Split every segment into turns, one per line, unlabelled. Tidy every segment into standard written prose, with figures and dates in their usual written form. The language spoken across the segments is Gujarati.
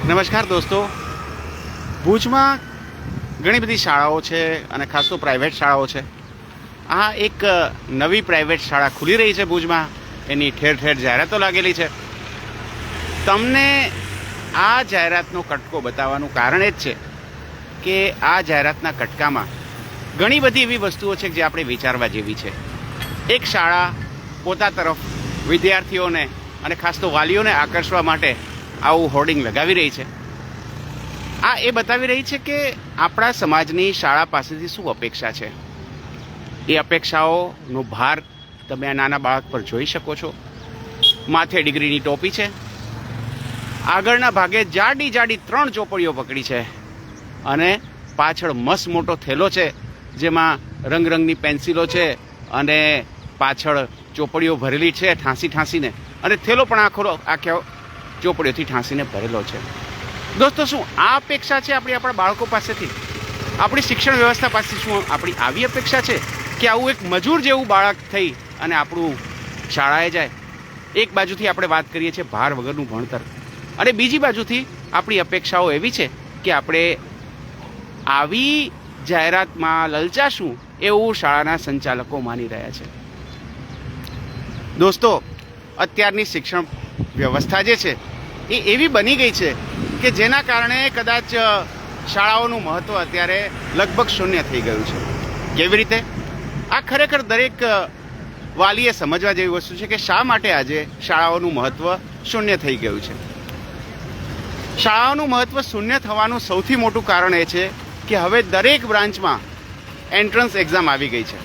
નમસ્કાર દોસ્તો, ભુજમાં ઘણી બધી શાળાઓ છે અને ખાસ તો પ્રાઇવેટ શાળાઓ છે. આ એક નવી પ્રાઇવેટ શાળા ખુલી રહી છે ભુજમાં. એની ઠેર ઠેર જાહેરાતો લાગેલી છે. તમને આ જાહેરાતનો કટકો બતાવવાનું કારણ એ જ છે કે આ જાહેરાતના કટકામાં ઘણી બધી એવી વસ્તુઓ છે જે આપણે વિચારવા જેવી છે. એક શાળા પોતા તરફ વિદ્યાર્થીઓને અને ખાસ તો વાલીઓને આકર્ષવા માટે આવું હોર્ડિંગ લગાવી રહી છે. આ એ બતાવી રહી છે કે આપણા સમાજની શાળા પાસેથી શું અપેક્ષા છે. એ અપેક્ષાઓનો ભાર તમે આ નાના બાળક પર જોઈ શકો છો. માથે ડિગ્રીની ટોપી છે, આગળના ભાગે જાડી જાડી 3 ચોપડીઓ પકડી છે અને પાછળ મસ્ત મોટો થેલો છે જેમાં રંગરંગની પેન્સિલો છે અને પાછળ ચોપડીઓ ભરેલી છે ઠાંસીને, અને થેલો પણ આખો ચોપડીઓથી ઠાંસીને ભરેલો છે. દોસ્તો, શું આ અપેક્ષા છે આપણા બાળકો પાસેથી? આપણી શિક્ષણ વ્યવસ્થા પાસેથી શું આપણી આવી અપેક્ષા છે કે આવું એક મજૂર જેવું બાળક થઈ અને આપણું શાળાએ જાય? એક બાજુથી આપણે વાત કરીએ છીએ ભાર વગરનું ભણતર, અને બીજી બાજુથી આપણી અપેક્ષાઓ એવી છે કે આપણે આવી જાહેરાતમાં લલચાશું એવું શાળાના સંચાલકો માની રહ્યા છે. દોસ્તો, અત્યારની શિક્ષણ વ્યવસ્થા જે છે એ એવી બની ગઈ છે કે જેના કારણે કદાચ શાળાઓનું મહત્ત્વ અત્યારે લગભગ શૂન્ય થઈ ગયું છે. કેવી રીતે? આ ખરેખર દરેક વાલીએ સમજવા જેવી વસ્તુ છે કે શા માટે આજે શાળાઓનું મહત્ત્વ શૂન્ય થઈ ગયું છે. શાળાઓનું મહત્ત્વ શૂન્ય થવાનું સૌથી મોટું કારણ એ છે કે હવે દરેક બ્રાન્ચમાં એન્ટ્રન્સ એક્ઝામ આવી ગઈ છે,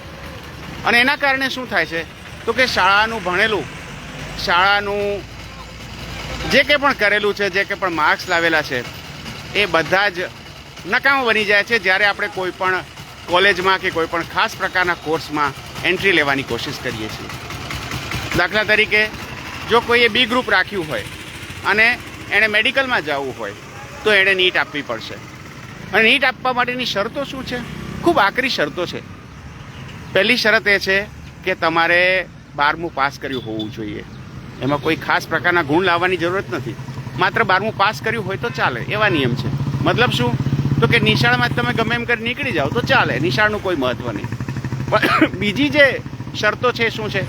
અને એના કારણે શું થાય છે તો કે શાળાનું ભણેલું, શાળાનું જે કંઈ પણ કરેલું છે, જે કંઈ પણ માર્ક્સ લાવેલા છે એ બધા જ નકામા બની જાય છે જ્યારે આપણે કોઈ પણ કોલેજમાં કે કોઈ પણ ખાસ પ્રકારના કોર્સમાં એન્ટ્રી લેવાની કોશિશ કરીએ છીએ. દાખલા તરીકે, જો કોઈએ બી ગ્રુપ રાખ્યું હોય અને એણે મેડિકલમાં જવું હોય તો એણે નીટ આપવી પડશે. અને નીટ આપવા માટેની શરતો શું છે? ખૂબ આકરી શરતો છે. પહેલી શરત એ છે કે તમારે 12મું પાસ કર્યું હોવું જોઈએ. એમાં કોઈ ખાસ પ્રકારના ગુણ લાવવાની જરૂરત નથી, માત્ર 12મું પાસ કર્યું હોય તો ચાલે, એવા નિયમ છે. મતલબ શું? તો કે નિશાળમાં જ તમે ગમે એમ કરી નીકળી જાઓ તો ચાલે, નિશાળનું કોઈ મહત્ત્વ નહીં. પણ બીજી જે શરતો છે શું છે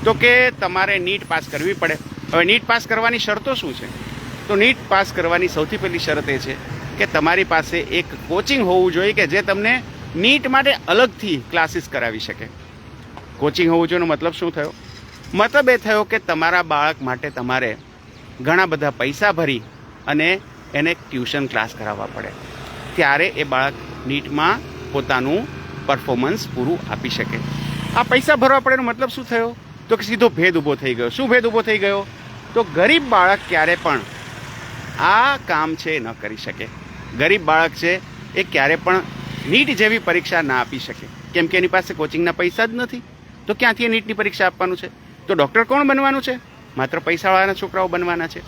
તો કે તમારે નીટ પાસ કરવી પડે. હવે નીટ પાસ કરવાની શરતો શું છે? તો નીટ પાસ કરવાની સૌથી પહેલી શરત એ છે કે તમારી પાસે એક કોચિંગ હોવું જોઈએ કે જે તમને નીટ માટે અલગથી ક્લાસીસ કરાવી શકે. કોચિંગ હોવું જોઈએ મતલબ શું થયો? મતલબ એ થયો કે તમારા બાળક માટે તમારે ઘણા બધા પૈસા ભરી અને એને ટ્યુશન ક્લાસ કરાવવા પડે, ત્યારે એ બાળક નીટમાં પોતાનું પરફોર્મન્સ પૂરું આપી શકે. આ પૈસા ભરવા પડેનો મતલબ શું થયો? તો કે સીધો ભેદ ઊભો થઈ ગયો. શું ભેદ ઊભો થઈ ગયો? તો ગરીબ બાળક ક્યારે પણ આ કામ છે ન કરી શકે. ગરીબ બાળક છે એ ક્યારે પણ નીટ જેવી પરીક્ષા ના આપી શકે, કેમ કે એની પાસે કોચિંગના પૈસા જ નથી. તો ક્યાંથી એ નીટની પરીક્ષા આપવાનું છે? તો ડૉક્ટર કોણ બનવાનું છે? માત્ર પૈસાવાળાના છોકરાઓ બનવાના છે.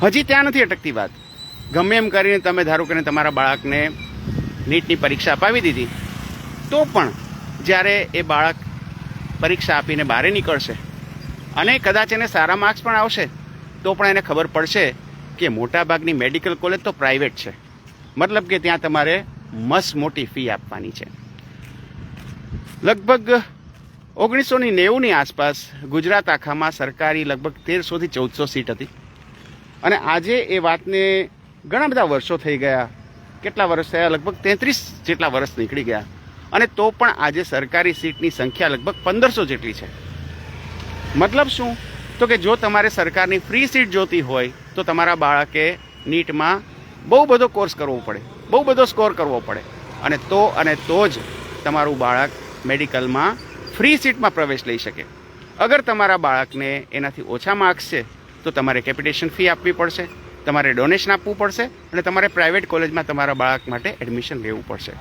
હજી ત્યાં નથી અટકતી વાત. ગમે એમ કરીને તમે ધારો કે તમારા બાળકને નીટની પરીક્ષા અપાવી દીધી, તો પણ જ્યારે એ બાળક પરીક્ષા આપીને બહાર નીકળશે અને કદાચ એને સારા માર્ક્સ પણ આવશે, તો પણ એને ખબર પડશે કે મોટાભાગની મેડિકલ કોલેજ તો પ્રાઇવેટ છે. મતલબ કે ત્યાં તમારે મસ્ત મોટી ફી આપવાની છે. લગભગ 1990ની આસપાસ ગુજરાત આખામાં સરકારી લગભગ 1300 થી 1400 સીટ હતી, અને આજે એ વાતને ઘણા બધા વર્ષો થઈ ગયા. કેટલા વર્ષ થયા? લગભગ 33 જેટલા વર્ષ નીકળી ગયા, અને તો પણ આજે સરકારી સીટની સંખ્યા લગભગ 1500 જેટલી છે. મતલબ શું? તો કે જો તમારે સરકારની ફ્રી સીટ જોતી હોય તો તમારા બાળકે નીટમાં બહુ બધો કોર્સ કરવો પડે, બહુ બધો સ્કોર કરવો પડે, અને તો જ તમારું બાળક મેડિકલમાં ફ્રી સીટમાં પ્રવેશ લઈ શકે. અગર તમારા બાળકને એનાથી ઓછા માર્ક્સ છે તો તમારે કેપિટેશન ફી આપવી પડશે, તમારે ડોનેશન આપવું પડશે, અને તમારે પ્રાઇવેટ કોલેજમાં તમારા બાળક માટે એડમિશન લેવું પડશે.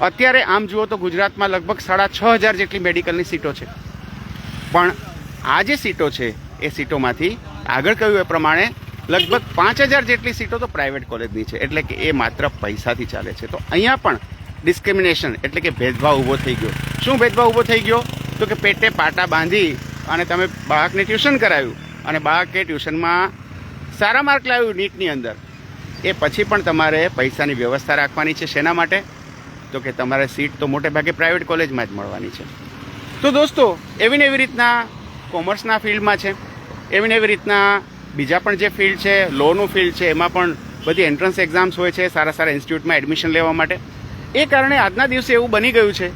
અત્યારે આમ જુઓ તો ગુજરાતમાં લગભગ 6500 જેટલી મેડિકલની સીટો છે, પણ આ જે સીટો છે એ સીટોમાંથી આગળ કહ્યું એ પ્રમાણે લગભગ 5000 જેટલી સીટો તો પ્રાઇવેટ કોલેજની છે, એટલે કે એ માત્ર પૈસાથી ચાલે છે. તો અહીંયા પણ ડિસ્ક્રિમિનેશન એટલે કે ભેદભાવ ઊભો થઈ ગયો. શું ભેદભાવ ઊભો થઈ ગયો? તો કે પેટે પાટા બાંધી અને તમે બાળકને ટ્યુશન કરાવ્યું, અને બાળકે ટ્યુશનમાં સારા માર્ક લાવ્યું નીટની અંદર, એ પછી પણ તમારે પૈસાની વ્યવસ્થા રાખવાની છે. શેના માટે? તો કે તમારે સીટ તો મોટે ભાગે પ્રાઇવેટ કોલેજમાં જ મળવાની છે. તો દોસ્તો, એવી ને એવી રીતના કોમર્સના ફિલ્ડમાં છે, એવી ને એવી રીતના બીજા પણ જે ફિલ્ડ છે, લોનું ફિલ્ડ છે, એમાં પણ બધી એન્ટ્રન્સ એક્ઝામ્સ હોય છે સારા સારા ઇન્સ્ટિટ્યૂટમાં એડમિશન લેવા માટે. એ કારણે આજના દિવસે એવું બની ગયું છે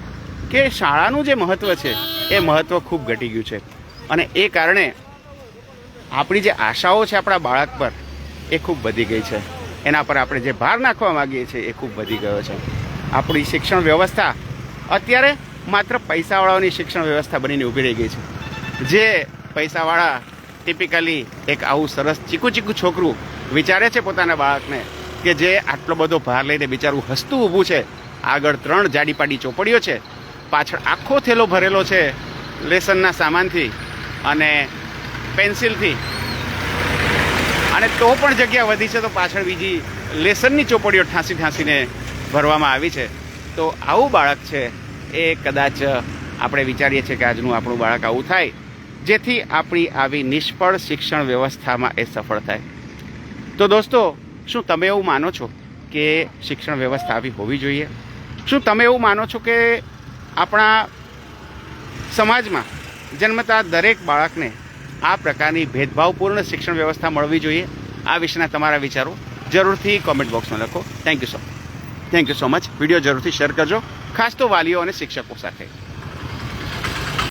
કે શાળાનું જે મહત્ત્વ છે એ મહત્ત્વ ખૂબ ઘટી ગયું છે. અને એ કારણે આપણી જે આશાઓ છે આપણા બાળક પર એ ખૂબ વધી ગઈ છે. એના પર આપણે જે ભાર નાખવા માગીએ છીએ એ ખૂબ વધી ગયો છે. આપણી શિક્ષણ વ્યવસ્થા અત્યારે માત્ર પૈસાવાળાઓની શિક્ષણ વ્યવસ્થા બનીને ઊભી રહી ગઈ છે. જે પૈસાવાળા ટિપિકલી એક આવું સરસ ચીકું ચીકું છોકરું વિચારે છે પોતાના બાળકને કે જે આટલો બધો ભાર લઈને બિચારું હસતું ઊભું છે, આગળ 3 જાડીપાડી ચોપડીઓ છે, પાછળ આખો થેલો ભરેલો છે લેસનના સામાનથી અને પેન્સિલથી, અને તો પણ જગ્યા વધી છે તો પાછળ બીજી લેસનની ચોપડીઓ ઠાંસીને ભરવામાં આવી છે. તો આવું બાળક છે એ કદાચ આપણે વિચારીએ છીએ કે આજનું આપણું બાળક આવું થાય, જેથી આપણી આવી નિષ્ફળ શિક્ષણ વ્યવસ્થામાં એ સફળ થાય. તો દોસ્તો, શું તમે એવું માનો છો કે શિક્ષણ વ્યવસ્થા આવી હોવી જોઈએ? શું તમે એવું માનો છો કે આપણા સમાજમાં જન્મતા દરેક બાળકને આ પ્રકારની ભેદભાવપૂર્ણ શિક્ષણ વ્યવસ્થા મળવી જોઈએ? આ વિશેના તમારા વિચારો જરૂરથી કોમેન્ટ બોક્સમાં લખો. Thank you so much. Video જરૂરથી શેર કરજો, ખાસ તો વાલીઓ અને શિક્ષકો સાથે.